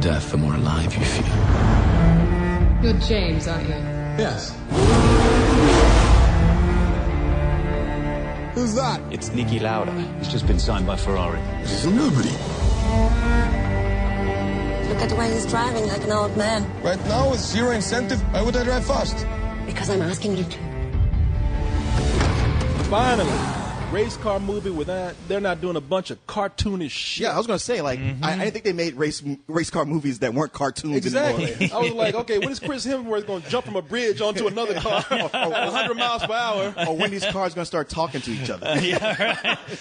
death, the more alive you feel. You're James, aren't you? Yes. Who's that? It's Niki Lauda. He's just been signed by Ferrari. He's a nobody. Look at the way he's driving, like an old man. Right now, with zero incentive, why would I drive fast? Because I'm asking you to. Finally, race car movie where they're not doing a bunch of cartoonish shit. Yeah, I was gonna say, like, I didn't think they made race car movies that weren't cartoons Exactly. anymore. I was like, okay, when is Chris Hemsworth going to jump from a bridge onto another car at 100 miles per hour? Or when these cars gonna start talking to each other.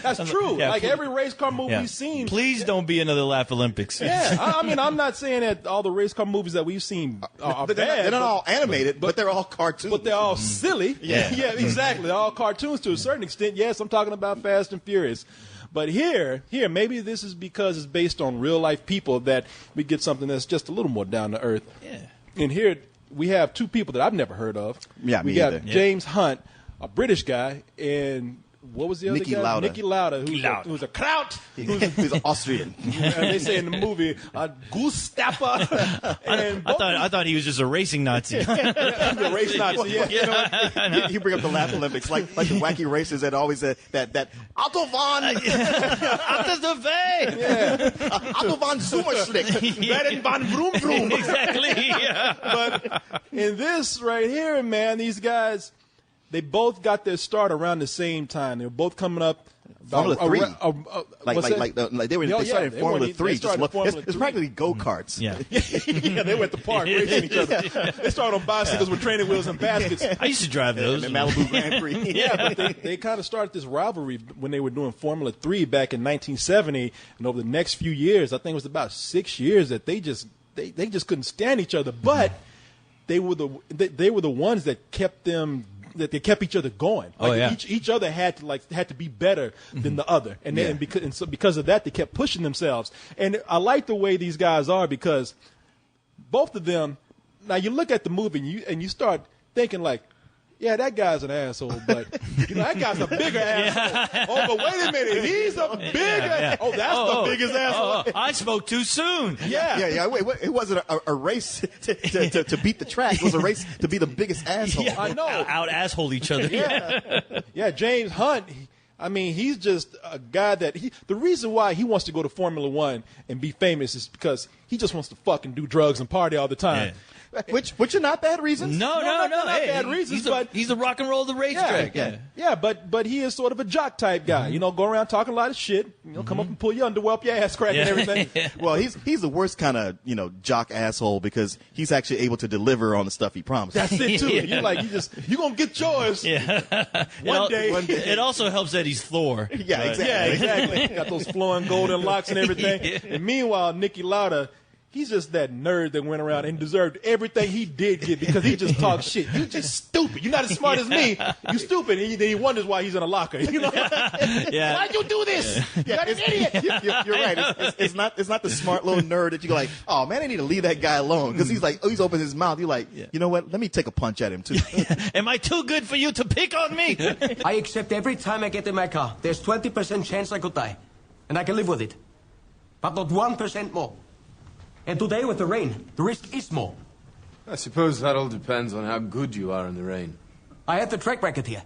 That's true. Yeah, like every race car movie we've seen. Please don't be another Laugh Olympics. Yeah, I mean, I'm not saying that all the race car movies that we've seen are bad. They're not all animated, but they're all cartoons. But they're all silly. Yeah. Yeah, exactly. They're all cartoons to a certain extent. Yes, I'm talking about Fast and Furious. But here, maybe this is because it's based on real life people that we get something that's just a little more down to earth. Yeah. And here we have two people that I've never heard of. Yeah, we me got either. James Hunt, a British guy, and what was the other Niki guy? Lauda. Niki Lauda, who's a kraut. He's Austrian. And they say in the movie, Gustapa. And I thought he was just a racing Nazi. the race Nazi. Yeah. You know what? You bring up the Laugh Olympics, like the wacky racers that always that Autobahn, Autobahn Zoomerschlick, Van Vroom Vroom. Exactly. Yeah. But in this right here, man, these guys, they both got their start around the same time. They were both coming up. Formula 3. Like They started in Formula 3. It's practically go-karts. Yeah. Yeah, they were at the park racing each other. They started on bicycles with training wheels and baskets. I used to drive those. And Malibu Grand Prix. Yeah, but they kind of started this rivalry when they were doing Formula 3 back in 1970, and over the next few years, I think it was about 6 years, that they just couldn't stand each other. But they were the ones that kept them. That they kept each other going. Like each other had to be better than the other, and because of that, they kept pushing themselves. And I like the way these guys are, because both of them. Now you look at the movie and you start thinking like, yeah, that guy's an asshole, but that guy's a bigger asshole. Oh, but wait a minute, he's a bigger. Oh, that's the biggest asshole. I spoke too soon. Yeah. Wait, it wasn't a race to beat the track. It was a race to be the biggest asshole. I know. Out asshole each other. Yeah, James Hunt. He's just a guy that the reason why he wants to go to Formula One and be famous is because he just wants to fucking do drugs and party all the time. Yeah. Which are not bad reasons. No. Not bad reasons, but he's a rock and roll of the racetrack. Yeah, but he is sort of a jock type guy. Go around talking a lot of shit. Come up and pull your underwear up your ass crack and everything. Well, he's the worst kind of jock asshole, because he's actually able to deliver on the stuff he promised. That's it too. You gonna get yours. Yeah. One day. It also helps that he's Thor. Yeah, exactly. Yeah, exactly. Got those flowing golden locks and everything. And meanwhile, Niki Lauda, he's just that nerd that went around and deserved everything he did get, because he just talks shit. You just stupid. You're not as smart as me. You stupid. And then he wonders why he's in a locker. Yeah. Why'd you do this? You're an idiot. You're right. It's not the smart little nerd that you go like, oh man, I need to leave that guy alone, because he's opened his mouth. You're like, you know what? Let me take a punch at him too. Am I too good for you to pick on me? I accept every time I get in my car. There's 20% chance I could die, and I can live with it, but not 1% more. And today with the rain, the risk is more. I suppose that all depends on how good you are in the rain. I have the track record here.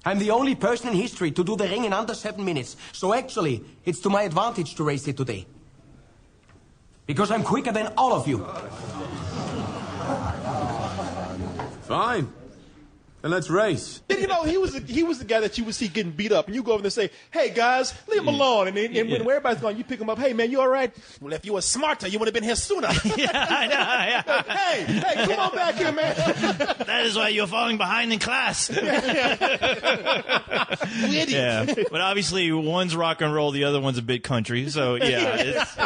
I'm the only person in history to do the ring in under 7 minutes. So actually, it's to my advantage to race it today. Because I'm quicker than all of you. Fine. Then let's race. He was the guy that you would see getting beat up, and you go over there and say, "Hey guys, leave him alone." And when everybody's gone, you pick him up. "Hey man, you all right? Well, if you were smarter, you would have been here sooner." I know. Hey, come on back here, man. That is why you're falling behind in class. Yeah, but obviously one's rock and roll, the other one's a bit country. So there's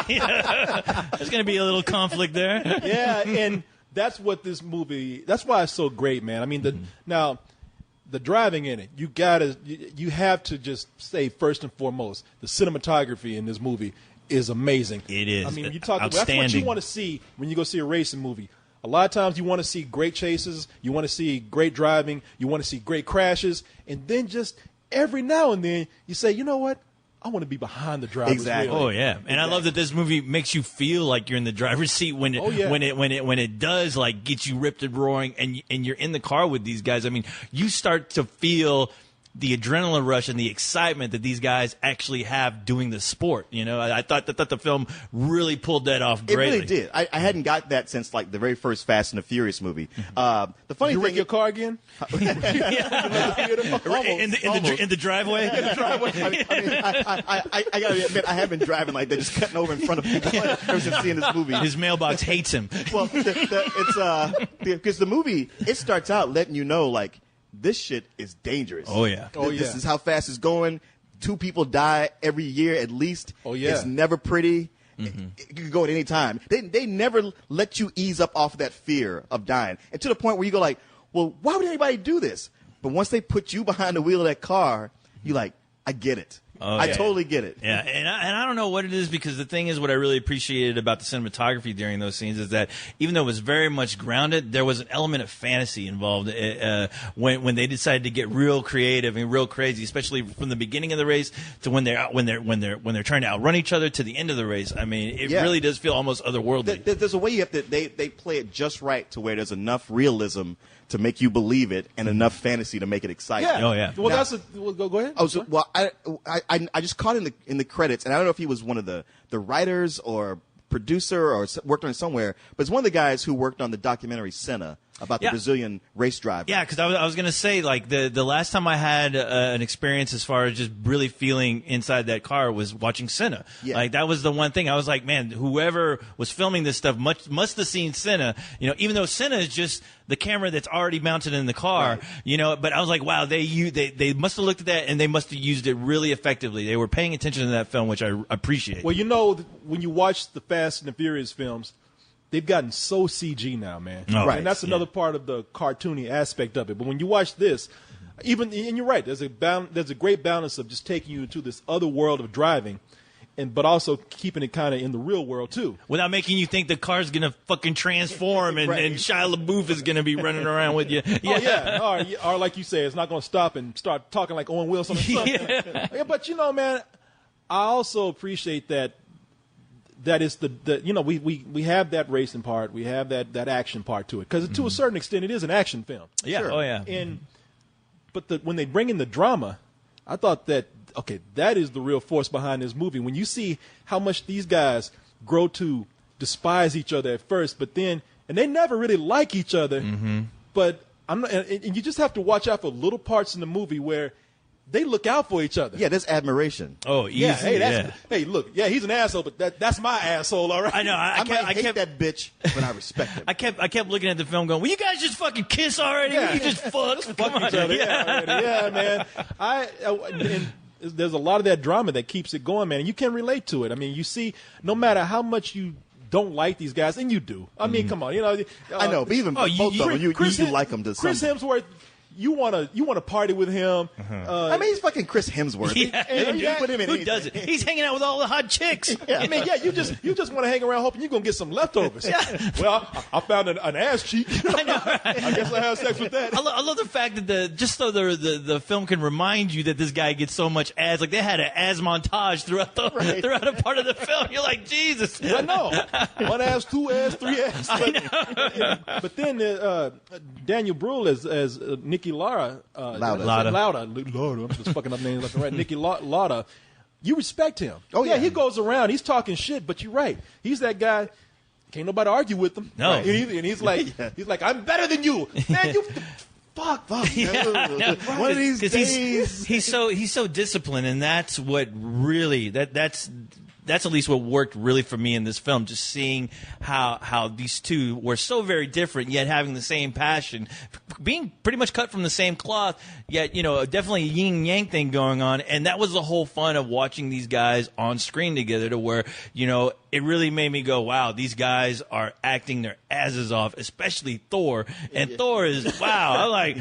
going to be a little conflict there. Yeah, and that's what this movie. That's why it's so great, man. I mean, now the driving in it, you have to just say first and foremost, the cinematography in this movie is amazing. It is. I mean, that's what outstanding. you want to see when you go see a racing movie. A lot of times you want to see great chases, you want to see great driving, you want to see great crashes, and then just every now and then you say, you know what? I want to be behind the driver's Exactly. wheel. Oh yeah, and I love that this movie makes you feel like you're in the driver's seat when it does like get you ripped and roaring, and you're in the car with these guys. I mean, you start to feel the adrenaline rush and the excitement that these guys actually have doing the sport. You know, I thought the film really pulled that off It greatly. really did. I hadn't got that since like the very first Fast and the Furious movie. The funny You thing, wreck your car again? in the driveway. I gotta admit, I have been driving like that, just cutting over in front of people ever since seeing this movie. His mailbox hates him. Well, it's because the movie, it starts out letting you know like this shit is dangerous. Oh yeah. This is how fast it's going. 2 people die every year at least. Oh, yeah. It's never pretty. It could go at any time. They never let you ease up off of that fear of dying, and to the point where you go like, well, why would anybody do this? But once they put you behind the wheel of that car, you like, I get it. I totally get it. Yeah, and I don't know what it is, because the thing is, what I really appreciated about the cinematography during those scenes is that even though it was very much grounded, there was an element of fantasy involved when they decided to get real creative and real crazy, especially from the beginning of the race to when they're trying to outrun each other to the end of the race. I mean, it really does feel almost otherworldly. There's a way you have to. They play it just right to where there's enough realism to make you believe it and enough fantasy to make it exciting. Yeah. Oh, yeah. Well, Now- go ahead. Oh, so, well, I just caught in the credits, and I don't know if he was one of the writers or producer or worked on it somewhere, but it's one of the guys who worked on the documentary Senna about the Brazilian race driver. Yeah, because I was going to say, like, the last time I had an experience as far as just really feeling inside that car was watching Senna. Yeah. Like, that was the one thing. I was like, man, whoever was filming this stuff must have seen Senna, you know, even though Senna is just the camera that's already mounted in the car, Right. you know, but I was like, wow, they must have looked at that and they must have used it really effectively. They were paying attention to that film, which I appreciate. Well, you know, when you watch the Fast and the Furious films, they've gotten so CG now, man. Oh, Right. And that's another part of the cartoony aspect of it. But when you watch this, and you're right, there's a great balance of just taking you to this other world of driving, but also keeping it kind of in the real world too. Without making you think the car's going to fucking transform and, Right. and Shia LaBeouf is going to be running around with you. Oh yeah, or like you say, it's not going to stop and start talking like Owen Wilson or something. Yeah, but you know, man, I also appreciate that is the you know, we have that racing part, we have that action part to it, because to a certain extent it is an action film. Yeah. Sure. Oh, yeah. But when they bring in the drama, I thought that that is the real force behind this movie. When you see how much these guys grow to despise each other at first, but then and they never really like each other. Mm-hmm. But and you just have to watch out for little parts in the movie where they look out for each other. Yeah, there's admiration. Oh, easy. Yeah, hey, look, yeah, he's an asshole, but that's my asshole, all right? I know. I might hate that bitch, but I respect him. I kept looking at the film going, will you guys just fucking kiss already? Yeah. You just fuck. Fuck each other. Yeah, man. And there's a lot of that drama that keeps it going, man. And you can relate to it. I mean, you see, no matter how much you don't like these guys, and you do. I mean, come on, you know. I know, but even both of them, you like them to some. Chris Hemsworth. You want to party with him? I mean, he's fucking Chris Hemsworth. Yeah. You put him in Who anything. doesn't? He's hanging out with all the hot chicks. I mean, yeah, you just want to hang around hoping you're going to get some leftovers. Well, I found an ass cheek. I know, right? I guess I have sex with that. I love the fact that just so the film can remind you that this guy gets so much ass. Like, they had an ass montage throughout a part of the film. You're like, Jesus. I know. 1 ass, 2 ass, 3 ass. But then Daniel Bruhl as Nikki Lauda. Lauda. I'm just fucking up names left and right. Nikki Lauda. You respect him. Oh, yeah. He goes around. He's talking shit, but you're right. He's that guy. Can't nobody argue with him. No. Right? And he's like, I'm better than you, man. You fuck. One of these days. He's so disciplined, and that's what really that's at least what worked really for me in this film. Just seeing how these two were so very different, yet having the same passion, being pretty much cut from the same cloth, yet, you know, definitely a yin and yang thing going on. And that was the whole fun of watching these guys on screen together, to where, you know, it really made me go, wow, these guys are acting their asses off, especially Thor. And Thor is, wow, I'm like,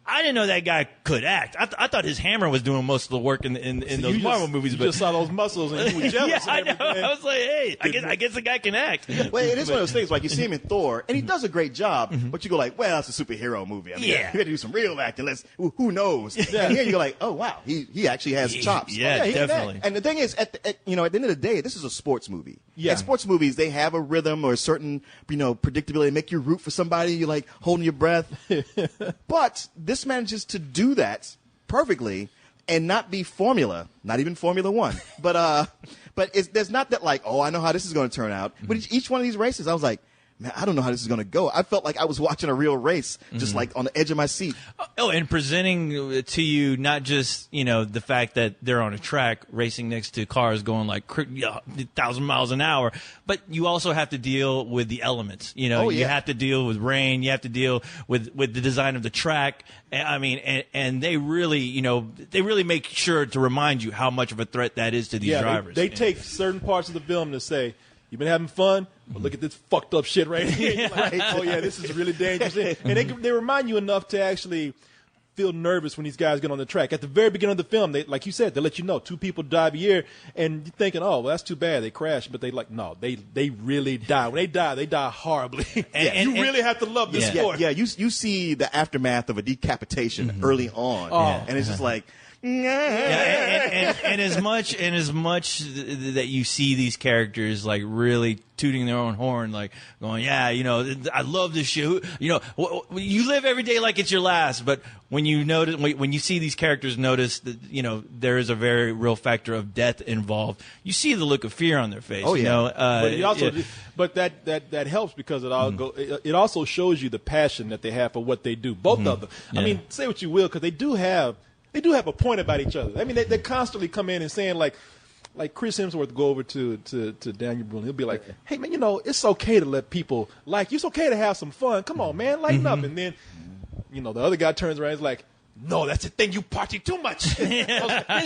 I didn't know that guy could act. I thought his hammer was doing most of the work in those Marvel movies. You but just saw those muscles and you were jealous. yeah, I and know. everything. I was like, hey, I guess the guy can act. Well, it is one of those things. Like you see him in Thor, and he does a great job, but you go like, well, it's a superhero movie. I mean, Yeah. you got to do some real acting. Who knows? And here you go like, oh wow, he actually has chops. Yeah, he can act. definitely. And the thing is, at the end of the day, this is a sports movie. Yeah. And sports movies, they have a rhythm or a certain predictability. They make you root for somebody. You're like holding your breath. But this manages to do that perfectly and not be formula, not even Formula One. But there's not that like, oh, I know how this is going to turn out. But each one of these races, I was like, man, I don't know how this is going to go. I felt like I was watching a real race, just like on the edge of my seat. Oh, and presenting to you not just the fact that they're on a track racing next to cars going like 1,000 miles an hour, but you also have to deal with the elements. You have to deal with rain. You have to deal with the design of the track. I mean, and they really make sure to remind you how much of a threat that is to these drivers. They take certain parts of the film to say, you've been having fun, but look at this fucked up shit right here. You're like, oh yeah, this is really dangerous. And they remind you enough to actually feel nervous when these guys get on the track. At the very beginning of the film, they, like you said, they let you know 2 people died a year, and you're thinking, oh, well, that's too bad. They crashed, but no, they really die. When they die horribly. And you really have to love this sport. Yeah, you see the aftermath of a decapitation early on, and it's just like. And as much that you see these characters like really tooting their own horn, like going, I love this shit. You live every day like it's your last, but when you see these characters notice that there is a very real factor of death involved, you see the look of fear on their face. But that helps because it also shows you the passion that they have for what they do. Both of them. I mean, say what you will, because they do have a point about each other. I mean, they constantly come in and saying like Chris Hemsworth go over to Daniel Brühl. He'll be like, hey man, it's okay to let people like you. It's okay to have some fun. Come on, man, lighten up. And then, the other guy turns around and is like, no, that's the thing. You party too much. Then you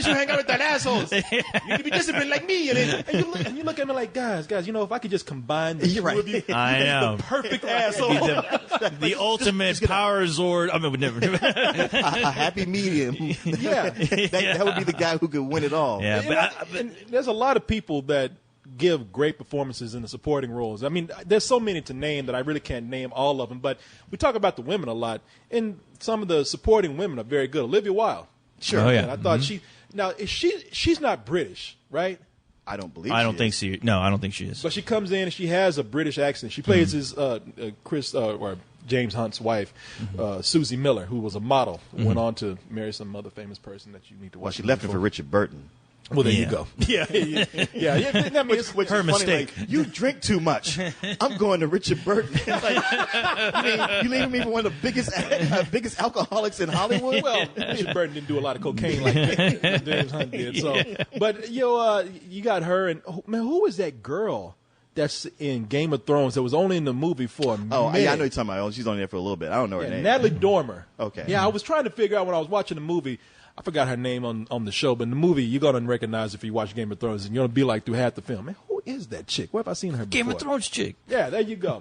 hang out with that assholes. You need to be disciplined like me. And you look at me like, guys, if I could just combine the two of you, I know. the perfect asshole. The ultimate power Zord. I mean, would never do a happy medium. Yeah. that would be the guy who could win it all. Yeah, and there's a lot of people that give great performances in the supporting roles. I mean, there's so many to name that I really can't name all of them, but we talk about the women a lot, and some of the supporting women are very good. Olivia Wilde. Sure. Oh, yeah. And I thought she's not British, right? I don't believe I don't think she is. But she comes in and she has a British accent. She plays his James Hunt's wife, Susie Miller, who was a model, went on to marry some other famous person that you need to watch. Well, she left him for Richard Burton. Well, there you go. Yeah. I mean, which her is mistake. Funny, like, you drink too much. I'm going to Richard Burton. You leaving me for one of the biggest alcoholics in Hollywood? Well, Richard Burton didn't do a lot of cocaine like James Hunt did. So, but you got her, and man, who was that girl that's in Game of Thrones that was only in the movie for a minute? Oh, yeah, I know you're talking about. She's only there for a little bit. I don't know her name. Natalie Dormer. Okay. Yeah, I was trying to figure out when I was watching the movie. I forgot her name on the show, but in the movie, you're going to recognize if you watch Game of Thrones, and you're going to be like through half the film, man, who is that chick? Where have I seen her before? Game of Thrones chick. Yeah, there you go.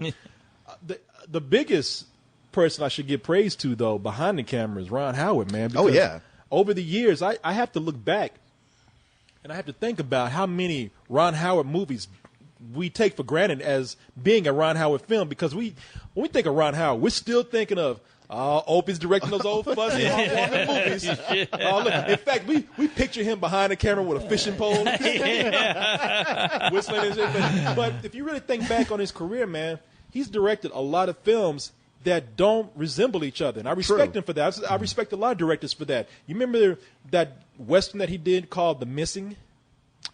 The biggest person I should give praise to, though, behind the camera is Ron Howard, man. Because over the years, I have to look back, and I have to think about how many Ron Howard movies we take for granted as being a Ron Howard film, because when we think of Ron Howard, we're still thinking of Opie's directing those old fuzzy heartwarming movies. In fact, we picture him behind the camera with a fishing pole, whistling and shit. But if you really think back on his career, man, he's directed a lot of films that don't resemble each other, and I respect him for that. I respect a lot of directors for that. You remember that Western that he did called The Missing?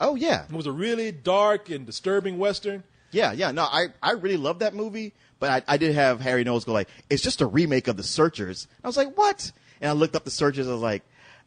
Oh, yeah. It was a really dark and disturbing Western. Yeah. No, I really love that movie. But I did have Harry Knowles go like, it's just a remake of The Searchers. I was like, what? And I looked up The Searchers. I was like,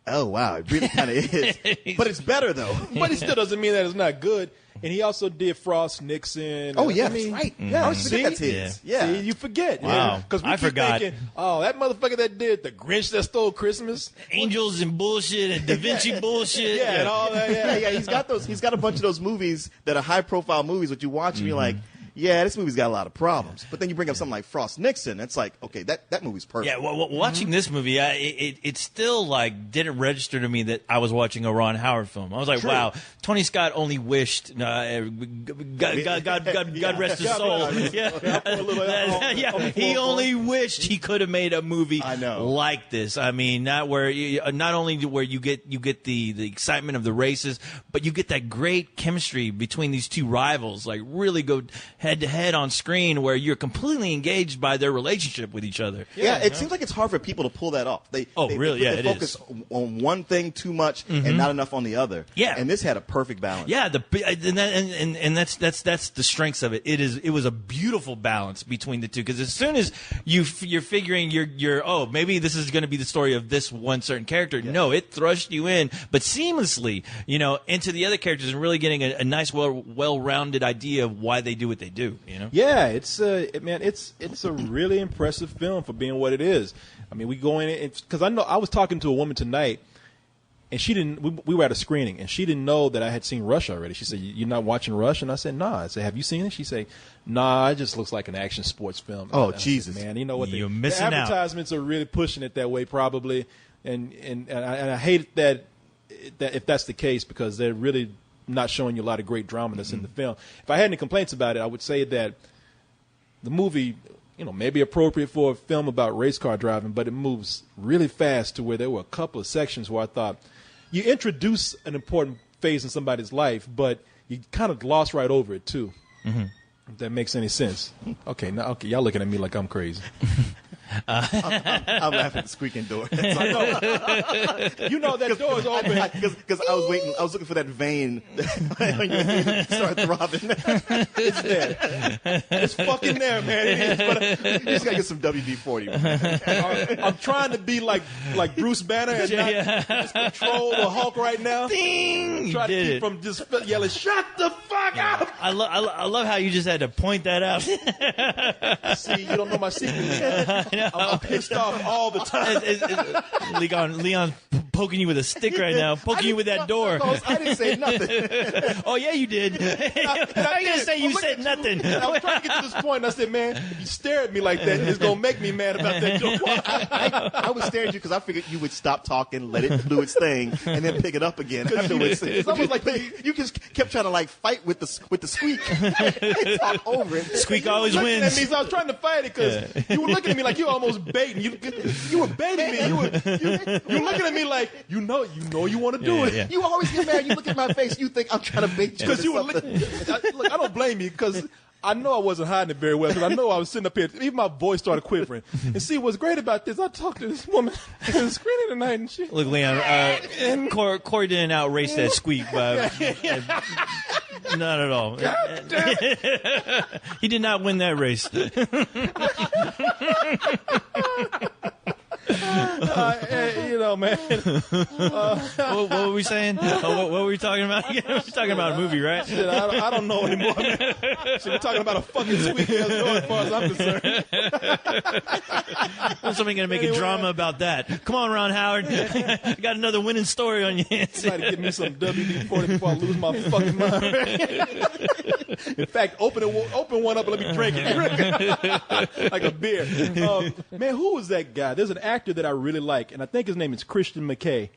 oh, wow, it really kind of is. But it's better, though. But it still doesn't mean that it's not good. And he also did Frost Nixon. Oh, yeah, that's right. Yeah, I always forget that's his. Yeah. See, you forget. Wow. Because I forgot. Thinking, that motherfucker that did The Grinch That Stole Christmas. Angels and bullshit and Da Vinci bullshit. Yeah, and all that. Yeah. He's got a bunch of those movies that are high-profile movies that you watch and you're like, yeah, this movie's got a lot of problems. But then you bring up something like Frost Nixon, it's like, okay, that movie's perfect. Yeah, well, watching this movie, it still like didn't register to me that I was watching a Ron Howard film. I was like, wow, Tony Scott only wished, God rest his soul. He only wished he could have made a movie like this. I mean, not only where you get the excitement of the races, but you get that great chemistry between these two rivals, like really go head to head on screen where you're completely engaged by their relationship with each other. Yeah, it seems like it's hard for people to pull that off. They focus on one thing too much and not enough on the other. Yeah, and this had a perfect balance. Yeah, and that's the strengths of it. It was a beautiful balance between the two, because as soon as you're figuring you're maybe this is going to be the story of this one certain character. Yeah. No, it thrust you in, but seamlessly, into the other characters and really getting a nice, well-rounded idea of why they do what they do. Yeah, it's a really impressive film for being what it is. I mean, we go in because I was talking to a woman tonight, and she didn't. We were at a screening, and she didn't know that I had seen Rush already. She said, "You're not watching Rush?" And I said, "Nah." I said, "Have you seen it?" She said, "Nah, it just looks like an action sports film." Oh, Jesus, man! You know what? You're missing out. The advertisements are really pushing it that way, probably, and I hate that if that's the case, because they're really not showing you a lot of great drama that's in the film. If I had any complaints about it, I would say that the movie, may be appropriate for a film about race car driving, but it moves really fast to where there were a couple of sections where I thought you introduce an important phase in somebody's life, but you kind of gloss right over it too. Mm-hmm. If that makes any sense. Okay, y'all looking at me like I'm crazy. I'm laughing at the squeaking door. You know that door is open. Because I was waiting. I was looking for that vein when you start throbbing. It's there. It's fucking there, man. It is, but you just gotta get some WD-40. I'm trying to be like Bruce Banner and not just control the Hulk right now. Ding! Try to keep from just yelling, "Shut the fuck up!" I love how you just had to point that out. See, you don't know my secret. I'm pissed off all the time. Leon's poking you with a stick right now, poking you with that door. I didn't say nothing. Oh, yeah, you did. How are you going to say you said nothing? I was trying to get to this point, and I said, man, if you stare at me like that, it's going to make me mad about that door. I would stare at you because I figured you would stop talking, let it do its thing, and then pick it up again afterwards. It's almost like you just kept trying to fight with the squeak. Talk over it. Squeak always wins. That means I was trying to fight it because you were looking at me like you were almost baiting. You were baiting me. You were looking at me like you know you want to do it. Yeah. You always get mad. You look at my face. You think I'm trying to bait you. Because you were looking. Look, I don't blame you because I know I wasn't hiding it very well. Because I know I was sitting up here. Even my voice started quivering. And see, what's great about this? I talked to this woman at the screening tonight, and she. Look, Leon, Corey didn't outrace that squeak, but not at all. God damn it. He did not win that race. Man. What were we saying? What were we talking about? We were talking about a movie, right? Shit, I don't know anymore, man. Shit, we're talking about a fucking squeaky ass door as far as I'm concerned. When's somebody going to make a drama about that? Come on, Ron Howard. I got another winning story on your hands. Somebody give me some WD-40 before I lose my fucking mind. In fact, open one up and let me drink it. Like a beer. Man, who was that guy? There's an actor that I really like, and I think his name is Christian McKay.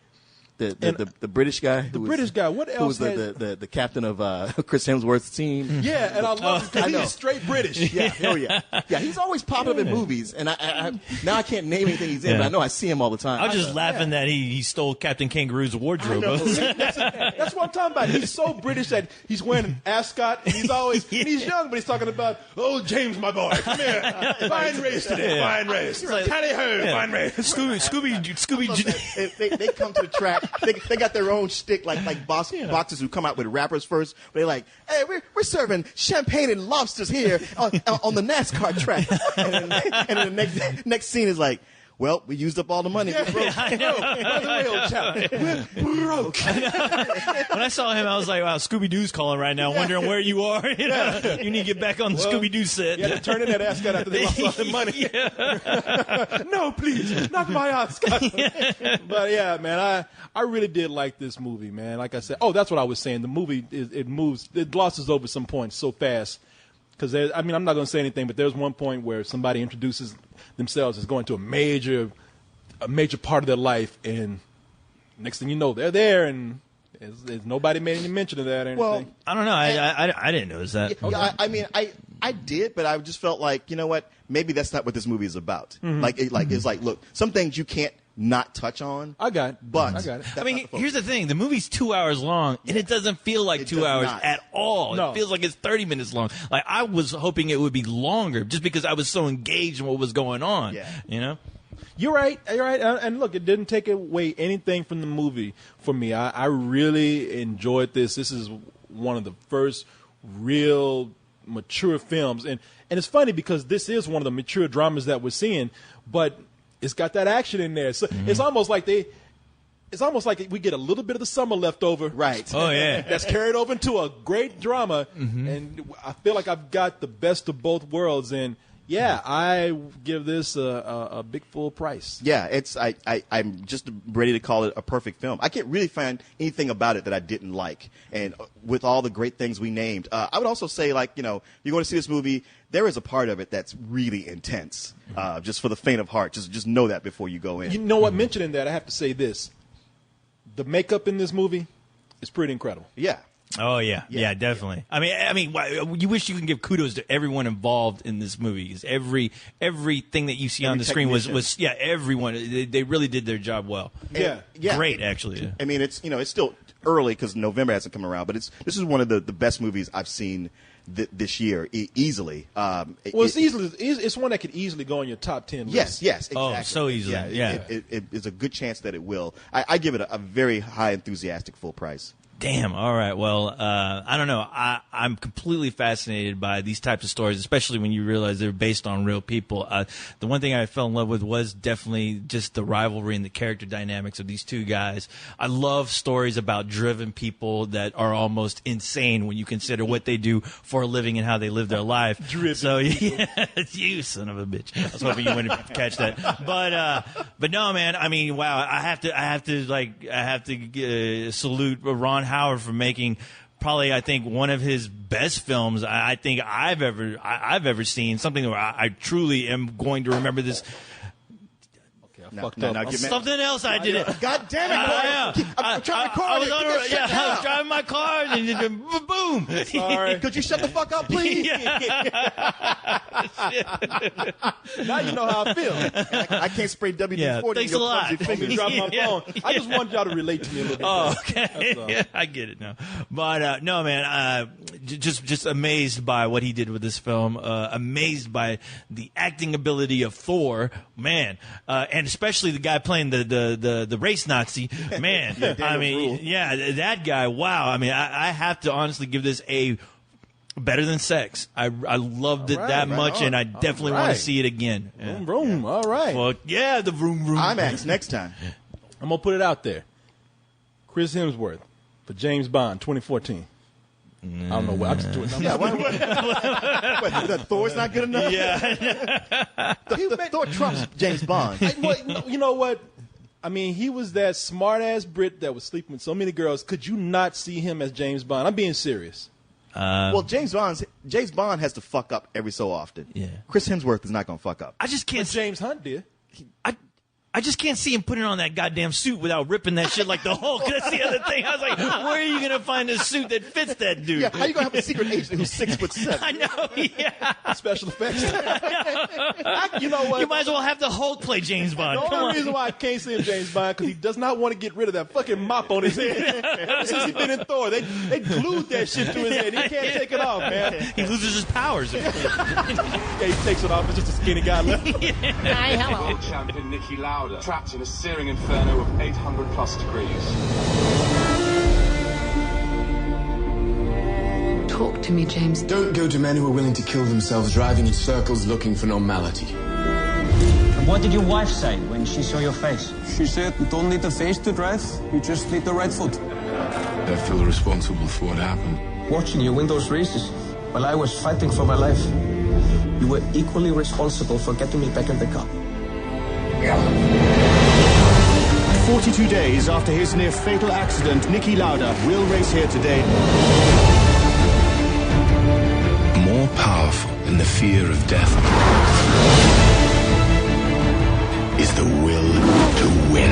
The British guy. British guy. What else? Who was the captain of Chris Hemsworth's team? Yeah, and I love him because he's straight British. Yeah, hell yeah. Yeah, he's always popping up in movies, and I now I can't name anything he's in, but I know I see him all the time. I was just laughing that he stole Captain Kangaroo's wardrobe. That's what I'm talking about. He's so British that he's wearing an ascot, and he's always and he's young, but he's talking about, "Oh, James, my boy, come here, fine race today, fine race, tally ho, fine race." Scooby. They come to the track. They got their own shtick, like boxers who come out with rappers first. But they're like, "Hey, we're serving champagne and lobsters here on the NASCAR track." And then the next scene is like, "Well, we used up all the money. We're broke." When I saw him, I was like, "Wow, Scooby-Doo's calling right now, wondering where you are. You need to get back on the Scooby-Doo set." You had to turn in that ascot after they lost all the money. No, please, not my ascot. But yeah, man, I really did like this movie, man. Like I said, that's what I was saying. The movie it glosses over some points so fast. because I mean, I'm not going to say anything, but there's one point where somebody introduces themselves as going to a major part of their life, and next thing you know, they're there, and there's nobody made any mention of that or anything. Well, I don't know. I didn't notice that. Yeah, I mean, I did, but I just felt like, you know what? Maybe that's not what this movie is about. It's like, look, some things you can't not touch on. I got it. But I got it. I mean, here's the thing. The movie's 2 hours long, and it doesn't feel like It 2 does hours not. at all. No. It feels like it's 30 minutes long. Like, I was hoping it would be longer just because I was so engaged in what was going on. Yeah. You know? You're right. You're right. And look, it didn't take away anything from the movie for me. I really enjoyed this. This is one of the first real mature films. And it's funny because this is one of the mature dramas that we're seeing, but it's got that action in there. So it's almost like we get a little bit of the summer left over. Right. Oh, yeah. That's carried over into a great drama. And I feel like I've got the best of both worlds. And yeah, I give this a big full price. Yeah, I'm just ready to call it a perfect film. I can't really find anything about it that I didn't like. And with all the great things we named, I would also say, like, you know, you're going to see this movie, there is a part of it that's really intense. Just for the faint of heart, just know that before you go in. You know what? Mentioning that, I have to say this. The makeup in this movie is pretty incredible. Yeah. Oh, yeah, definitely. I mean, you wish you could give kudos to everyone involved in this movie. 'Cause everything that you see on the screen was everyone. They really did their job well. Yeah. Great, actually. Yeah. I mean, it's still early because November hasn't come around, but this is one of the best movies I've seen this year easily. It's one that could easily go on your top 10 list. Yes, exactly. Oh, so easily. Yeah. It's a good chance that it will. I give it a very high enthusiastic full price. Damn. All right. Well, I don't know. I'm completely fascinated by these types of stories, especially when you realize they're based on real people. The one thing I fell in love with was definitely just the rivalry and the character dynamics of these two guys. I love stories about driven people that are almost insane when you consider what they do for a living and how they live their life. Driven. So yeah, you son of a bitch. I was hoping you wouldn't catch that. But no, man. I mean, wow. I have to salute Ron Howard for making probably, I think, one of his best films I think I've ever seen. Something where I truly am going to remember this. Something else I did it. God damn it! I'm trying to record I was driving my car and then boom. Sorry. Could you shut the fuck up, please? Now you know how I feel. I can't spray WD-40 Yeah, in thanks your a lot. clumsy fingers. Drop my phone. I just want y'all to relate to me a little bit. Oh, better. okay. That's all. Yeah, I get it now. But no, man, just amazed by what he did with this film. Amazed by the acting ability of Thor, man, and especially the guy playing the race Nazi, man. I mean, yeah, that guy. Wow. I mean, I have to honestly give this a better than Sex. I loved it that much, and I definitely want to see it again. Yeah. Vroom, vroom. All right. Well, yeah, the vroom vroom. IMAX next time. I'm going to put it out there. Chris Hemsworth for James Bond 2014. I don't know what. I'm just doing numbers. Yeah, what, Thor's not good enough? Yeah. Thor trumps James Bond. You know what? I mean, he was that smart-ass Brit that was sleeping with so many girls. Could you not see him as James Bond? I'm being serious. Well, James Bond has to fuck up every so often. Yeah. Chris Hemsworth is not going to fuck up. I just can't. But James Hunt did. I just can't see him putting on that goddamn suit without ripping that shit like the Hulk. That's the other thing. I was like, where are you going to find a suit that fits that dude? Yeah, how you going to have a secret agent who's 6'7"? I know, yeah. Special effects. You know what? You might as well have the Hulk play James Bond. The Come only on. reason why I can't see him James Bond because he does not want to get rid of that fucking mop on his head. Ever since he's been in Thor, they glued that shit to his head. He can't take it off, man. He loses his powers. Yeah, he takes it off. It's just a skinny guy left. Hi, hello. World champion Niki Lauda trapped in a searing inferno of 800 plus degrees. Talk to me, James. Don't go to men who are willing to kill themselves driving in circles looking for normality. What did your wife say when she saw your face? She said, you don't need the face to drive, you just need the right foot. I feel responsible for what happened. Watching you win those races while I was fighting for my life, you were equally responsible for getting me back in the car. 42 days after his near-fatal accident, Niki Lauda will race here today. More powerful than the fear of death is the will to win.